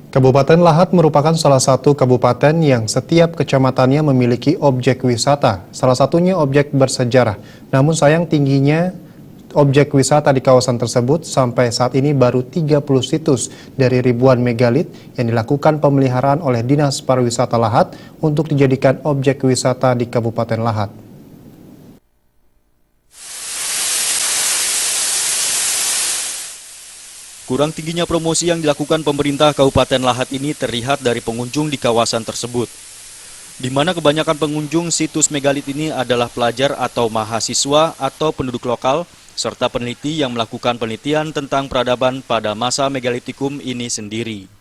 Kabupaten Lahat merupakan salah satu kabupaten yang setiap kecamatannya memiliki objek wisata, salah satunya objek bersejarah. Namun sayang tingginya objek wisata di kawasan tersebut sampai saat ini baru 30 situs dari ribuan megalit yang dilakukan pemeliharaan oleh Dinas Pariwisata Lahat untuk dijadikan objek wisata di Kabupaten Lahat. Kurang tingginya promosi yang dilakukan pemerintah Kabupaten Lahat ini terlihat dari pengunjung di kawasan tersebut, di mana kebanyakan pengunjung situs megalit ini adalah pelajar atau mahasiswa atau penduduk lokal, serta peneliti yang melakukan penelitian tentang peradaban pada masa megalitikum ini sendiri.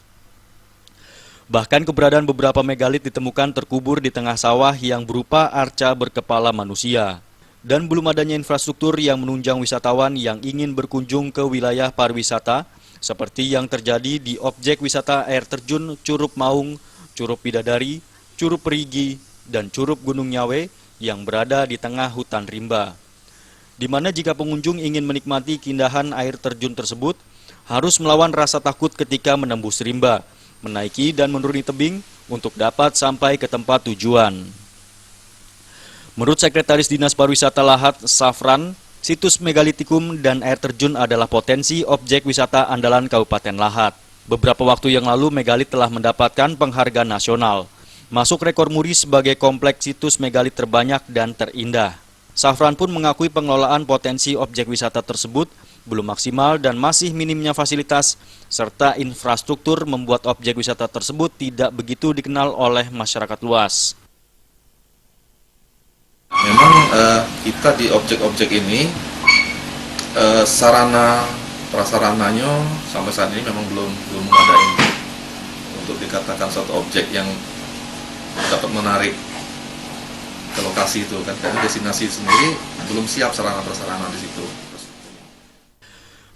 Bahkan keberadaan beberapa megalit ditemukan terkubur di tengah sawah yang berupa arca berkepala manusia. Dan belum adanya infrastruktur yang menunjang wisatawan yang ingin berkunjung ke wilayah pariwisata, seperti yang terjadi di objek wisata air terjun Curug Maung, Curug Bidadari, Curug Perigi, dan Curug Gunung Nyawe yang berada di tengah hutan rimba. Di mana jika pengunjung ingin menikmati keindahan air terjun tersebut, harus melawan rasa takut ketika menembus rimba, menaiki dan menuruni tebing untuk dapat sampai ke tempat tujuan. Menurut Sekretaris Dinas Pariwisata Lahat, Safran, situs megalitikum dan air terjun adalah potensi objek wisata andalan Kabupaten Lahat. Beberapa waktu yang lalu megalit telah mendapatkan penghargaan nasional, masuk rekor muri sebagai kompleks situs megalit terbanyak dan terindah. Safran pun mengakui pengelolaan potensi objek wisata tersebut belum maksimal dan masih minimnya fasilitas, serta infrastruktur membuat objek wisata tersebut tidak begitu dikenal oleh masyarakat luas. Memang kita di objek-objek ini sarana prasarananya sampai saat ini memang belum memadai untuk dikatakan suatu objek yang dapat menarik ke lokasi itu kan, karena destinasi sendiri belum siap sarana prasarana di situ.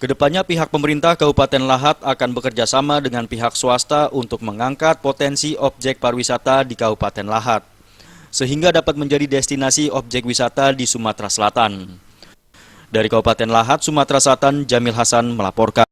Kedepannya pihak pemerintah Kabupaten Lahat akan bekerja sama dengan pihak swasta untuk mengangkat potensi objek pariwisata di Kabupaten Lahat, sehingga dapat menjadi destinasi objek wisata di Sumatera Selatan. Dari Kabupaten Lahat, Sumatera Selatan, Jamil Hasan melaporkan.